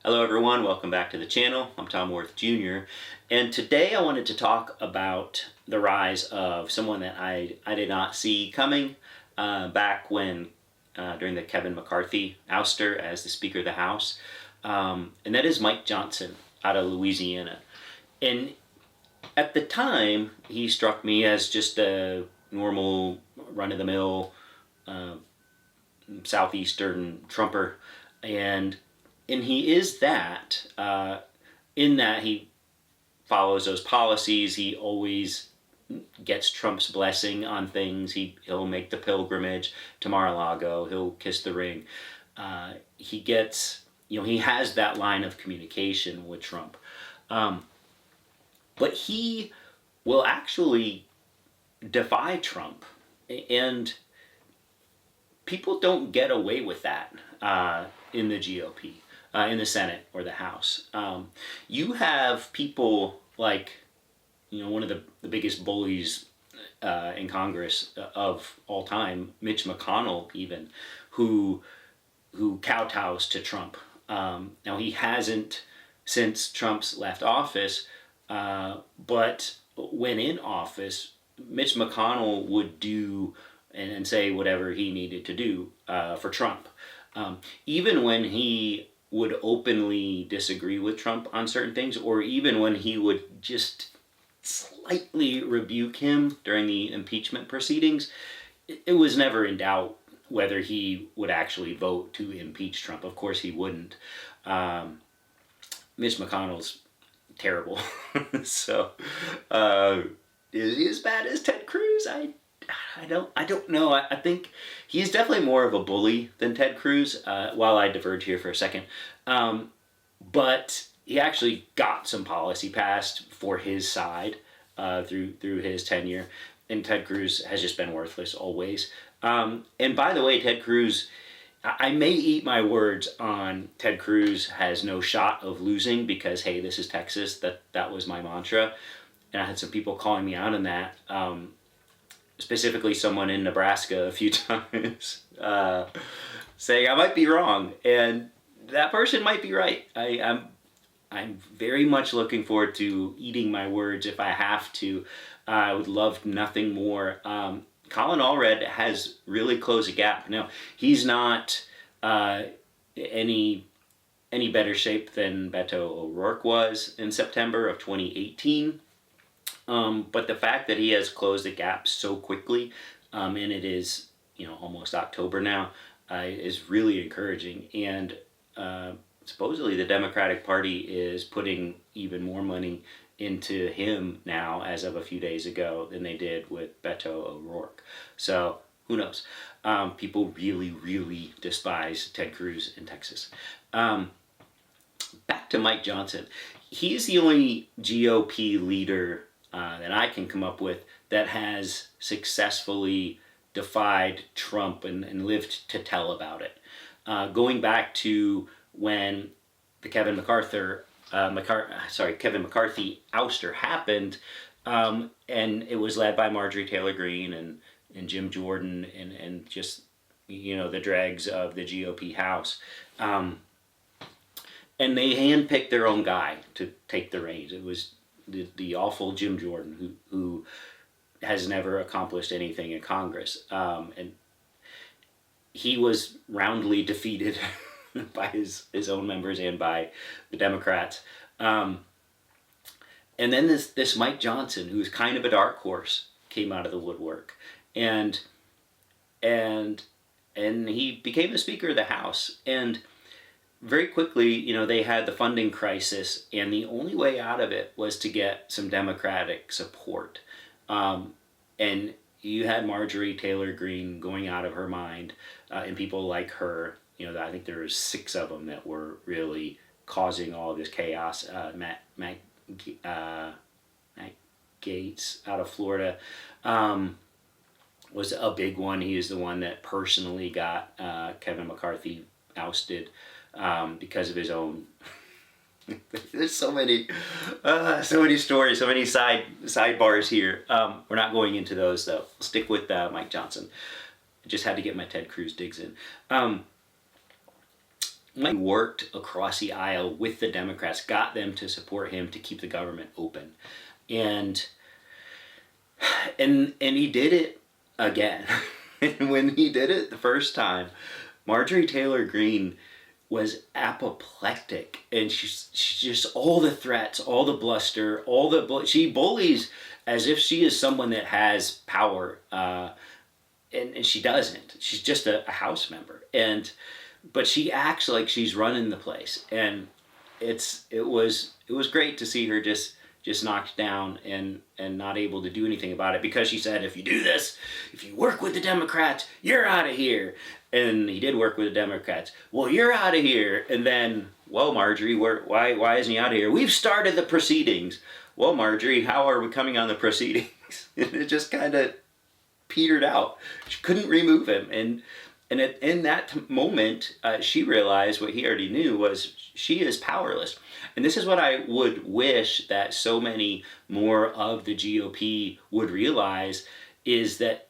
Hello everyone, welcome back to the channel. I'm Tom Worth Jr. And today I wanted to talk about the rise of someone that I did not see coming back when during the Kevin McCarthy ouster as the Speaker of the House. And that is Mike Johnson out of Louisiana. And at the time, he struck me as just a normal run-of-the-mill Southeastern Trumper. And he is that, in that he follows those policies. He always gets Trump's blessing on things. He'll make the pilgrimage to Mar-a-Lago. He'll kiss the ring. He gets, he has that line of communication with Trump. But he will actually defy Trump. And people don't get away with that in the GOP. In the Senate or the House. You have people like, one of the biggest bullies in Congress of all time, Mitch McConnell even, who kowtows to Trump. Now he hasn't since Trump's left office, but when in office, Mitch McConnell would do and say whatever he needed to do for Trump. Even when he would openly disagree with Trump on certain things, or even when he would just slightly rebuke him during the impeachment proceedings, it was never in doubt whether he would actually vote to impeach Trump. Of course he wouldn't. Mitch McConnell's terrible. So, is he as bad as Ted Cruz? I don't know. I think he's definitely more of a bully than Ted Cruz, while I diverge here for a second. But he actually got some policy passed for his side through his tenure, and Ted Cruz has just been worthless always. And by the way, Ted Cruz, I may eat my words on Ted Cruz has no shot of losing because, hey, this is Texas. That was my mantra. And I had some people calling me out on that. Specifically someone in Nebraska a few times, saying I might be wrong, and that person might be right. I'm very much looking forward to eating my words if I have to. I would love nothing more. Colin Allred has really closed a gap. Now, he's not any better shape than Beto O'Rourke was in September of 2018. But the fact that he has closed the gap so quickly, and it is, almost October now, is really encouraging. And supposedly the Democratic Party is putting even more money into him now as of a few days ago than they did with Beto O'Rourke. So who knows? People really, really despise Ted Cruz in Texas. Back to Mike Johnson. He's the only GOP leader that I can come up with that has successfully defied Trump and lived to tell about it. Going back to when the Kevin McCarthy ouster happened, and it was led by Marjorie Taylor Greene and Jim Jordan and just the dregs of the GOP House. And they handpicked their own guy to take the reins. It was the awful Jim Jordan, who has never accomplished anything in Congress. And he was roundly defeated by his own members and by the Democrats. And then this Mike Johnson, who's kind of a dark horse, came out of the woodwork. And he became the Speaker of the House. And very quickly, they had the funding crisis, and the only way out of it was to get some Democratic support. And you had Marjorie Taylor Greene going out of her mind, and people like her. I think there were 6 of them that were really causing all of this chaos. Matt Gaetz out of Florida was a big one. He is the one that personally got Kevin McCarthy ousted. Because of his own. There's so many stories, so many sidebars here. We're not going into those though. We'll stick with Mike Johnson. I just had to get my Ted Cruz digs in. Mike worked across the aisle with the Democrats, got them to support him to keep the government open, and he did it again. And when he did it the first time, Marjorie Taylor Greene was apoplectic, and she's just all the threats, all the bluster, she bullies as if she is someone that has power, and she doesn't. She's just a House member, but she acts like she's running the place, and it was great to see her just knocked down and not able to do anything about it, because she said, if you do this, if you work with the Democrats, you're out of here. And he did work with the Democrats. Well, you're out of here. And then, well, Marjorie, why isn't he out of here? We've started the proceedings. Well, Marjorie, how are we coming on the proceedings? And it just kind of petered out. She couldn't remove him. And in that moment, she realized what he already knew, was she is powerless. And this is what I would wish that so many more of the GOP would realize, is that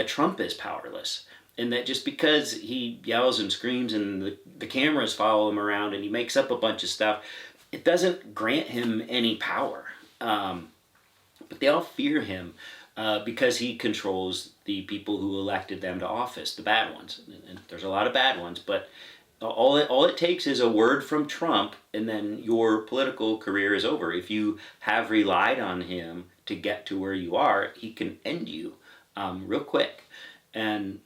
Trump is powerless. And that just because he yells and screams and the cameras follow him around and he makes up a bunch of stuff, it doesn't grant him any power. But they all fear him because he controls the people who elected them to office, the bad ones. And there's a lot of bad ones, but all it takes is a word from Trump, and then your political career is over. If you have relied on him to get to where you are, he can end you real quick. And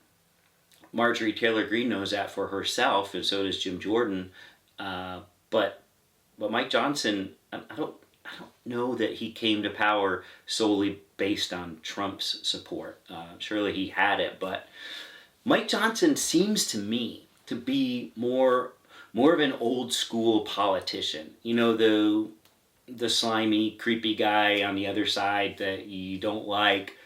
Marjorie Taylor Greene knows that for herself, and so does Jim Jordan. But Mike Johnson, I don't know that he came to power solely based on Trump's support. Surely he had it, but Mike Johnson seems to me to be more of an old school politician. You know, the slimy, creepy guy on the other side that you don't like,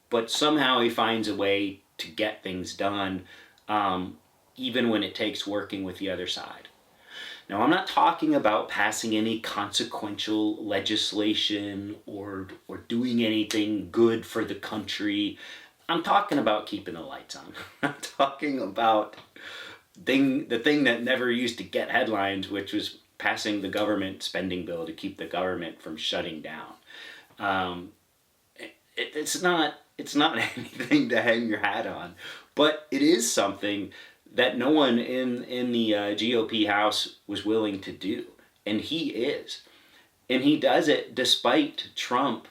but somehow he finds a way to get things done, even when it takes working with the other side. Now, I'm not talking about passing any consequential legislation or doing anything good for the country. I'm talking about keeping the lights on. I'm talking about the thing that never used to get headlines, which was passing the government spending bill to keep the government from shutting down. It's not anything to hang your hat on, but it is something that no one in the GOP House was willing to do, and he is. And he does it despite Trump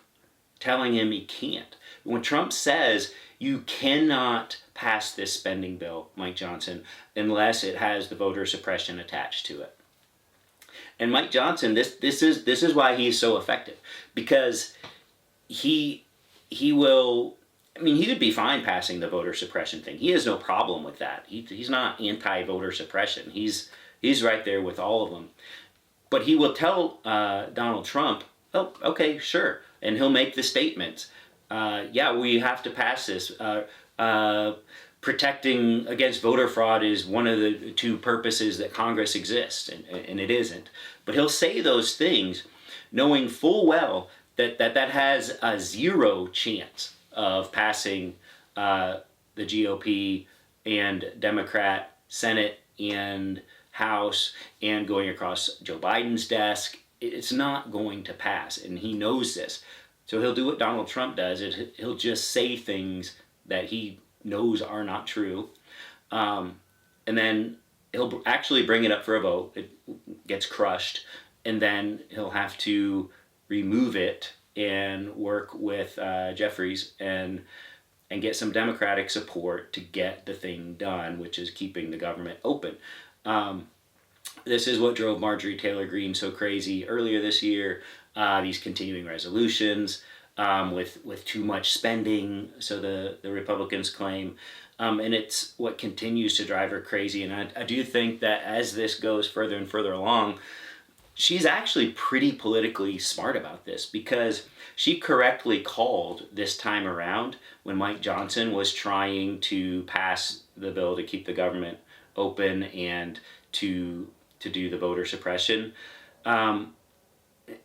telling him he can't. When Trump says, you cannot pass this spending bill, Mike Johnson, unless it has the voter suppression attached to it. And Mike Johnson, this is why he's so effective, because he will. I mean, he would be fine passing the voter suppression thing. He has no problem with that. He's not anti-voter suppression. He's right there with all of them. But he will tell Donald Trump, oh, okay, sure. And he'll make the statements. Yeah, we have to pass this. Protecting against voter fraud is one of the two purposes that Congress exists, and it isn't. But he'll say those things knowing full well that has a zero chance of passing the GOP and Democrat Senate and House and going across Joe Biden's desk. It's not going to pass, and he knows this. So he'll do what Donald Trump does. He'll just say things that he knows are not true, and then he'll actually bring it up for a vote. It gets crushed, and then he'll have to remove it and work with Jeffries and get some Democratic support to get the thing done, which is keeping the government open. This is what drove Marjorie Taylor Greene so crazy earlier this year. These continuing resolutions with too much spending, so the Republicans claim. And it's what continues to drive her crazy. And I do think that as this goes further and further along, she's actually pretty politically smart about this, because she correctly called this time around when Mike Johnson was trying to pass the bill to keep the government open and to do the voter suppression, and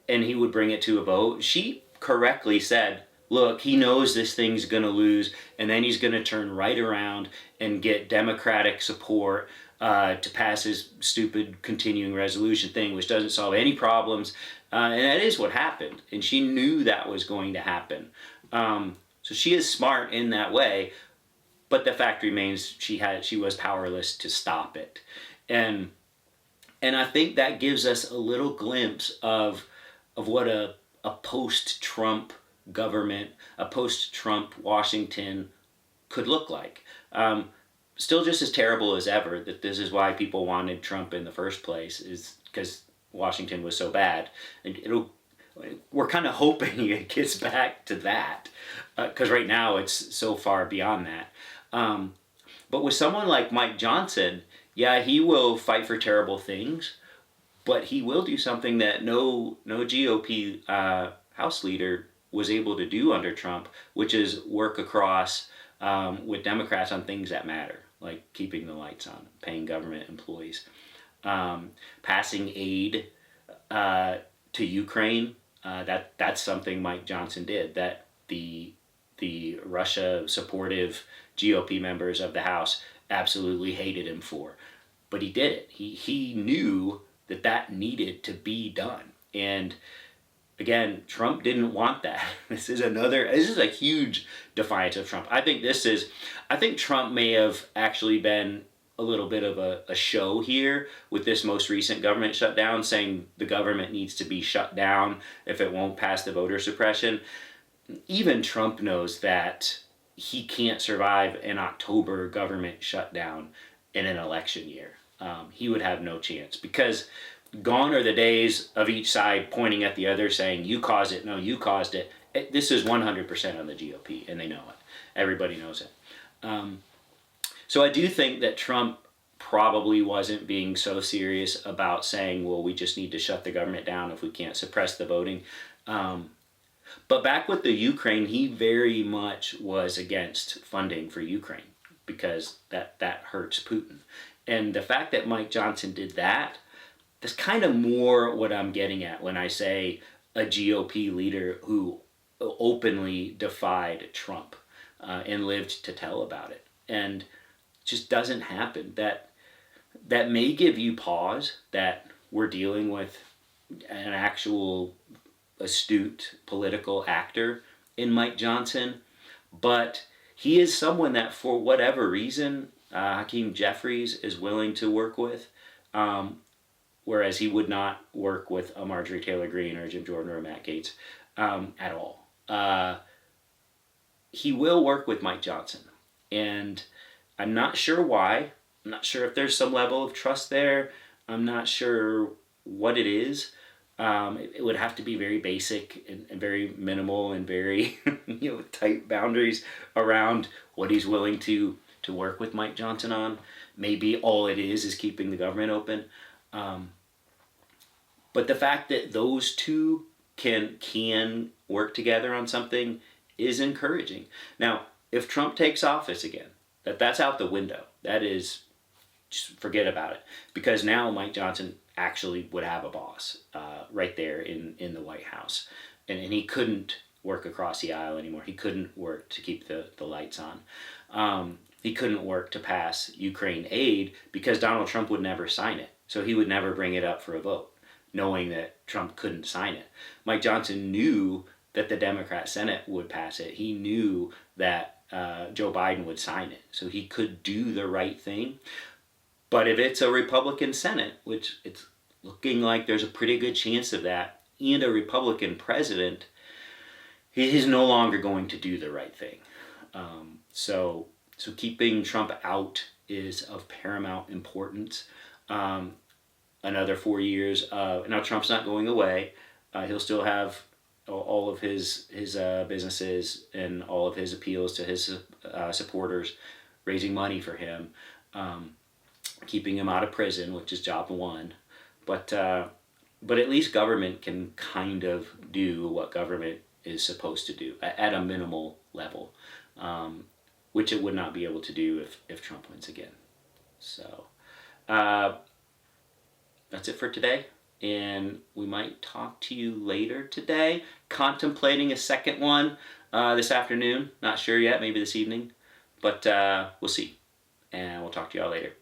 he would bring it to a vote. She correctly said, look, he knows this thing's going to lose, and then he's going to turn right around and get Democratic support to pass his stupid continuing resolution thing, which doesn't solve any problems. And that is what happened. And she knew that was going to happen. So she is smart in that way. But the fact remains, she was powerless to stop it. And I think that gives us a little glimpse of what a post-Trump government, a post-Trump Washington could look like. Still just as terrible as ever, that this is why people wanted Trump in the first place, is because Washington was so bad. And we're kind of hoping it gets back to that, because right now it's so far beyond that. But with someone like Mike Johnson, yeah, he will fight for terrible things, but he will do something that no GOP House leader was able to do under Trump, which is work across with Democrats on things that matter, like keeping the lights on, paying government employees, passing aid to Ukraine. That's something Mike Johnson did, that the Russia supportive GOP members of the House absolutely hated him for. But he did it. He knew that needed to be done. And again, Trump didn't want that. This is a huge defiance of Trump. I think Trump may have actually been a little bit of a show here with this most recent government shutdown, saying the government needs to be shut down if it won't pass the voter suppression. Even Trump knows that he can't survive an October government shutdown in an election year. He would have no chance, because gone are the days of each side pointing at the other saying, you caused it, no, you caused it. This is 100% on the GOP, and they know it. Everybody knows it. So I do think that Trump probably wasn't being so serious about saying, well, we just need to shut the government down if we can't suppress the voting. But back with the Ukraine, he very much was against funding for Ukraine, because that hurts Putin. And the fact that Mike Johnson did that's kind of more what I'm getting at when I say a GOP leader who openly defied Trump and lived to tell about it. And just doesn't happen. That may give you pause that we're dealing with an actual astute political actor in Mike Johnson, but he is someone that, for whatever reason, Hakeem Jeffries is willing to work with, whereas he would not work with a Marjorie Taylor Greene or Jim Jordan or Matt Gaetz at all. He will work with Mike Johnson, and I'm not sure why. I'm not sure if there's some level of trust there. I'm not sure what it is. It would have to be very basic and very minimal and very tight boundaries around what he's willing to work with Mike Johnson on. Maybe all it is keeping the government open. But the fact that those two can work together on something is encouraging. Now, if Trump takes office again, that's out the window. That is, just forget about it. Because now Mike Johnson actually would have a boss right there in the White House. And he couldn't work across the aisle anymore. He couldn't work to keep the lights on. He couldn't work to pass Ukraine aid because Donald Trump would never sign it. So he would never bring it up for a vote, knowing that Trump couldn't sign it. Mike Johnson knew that the Democrat Senate would pass it. He knew that Joe Biden would sign it. So he could do the right thing. But if it's a Republican Senate, which it's looking like there's a pretty good chance of that, and a Republican president, he's no longer going to do the right thing. So keeping Trump out is of paramount importance. Another 4 years. Now Trump's not going away. He'll still have all of his businesses and all of his appeals to his supporters, raising money for him, keeping him out of prison, which is job one. But at least government can kind of do what government is supposed to do at a minimal level, which it would not be able to do if Trump wins again. So that's it for today. And we might talk to you later today. Contemplating a second one this afternoon. Not sure yet, maybe this evening. But we'll see. And we'll talk to y'all later.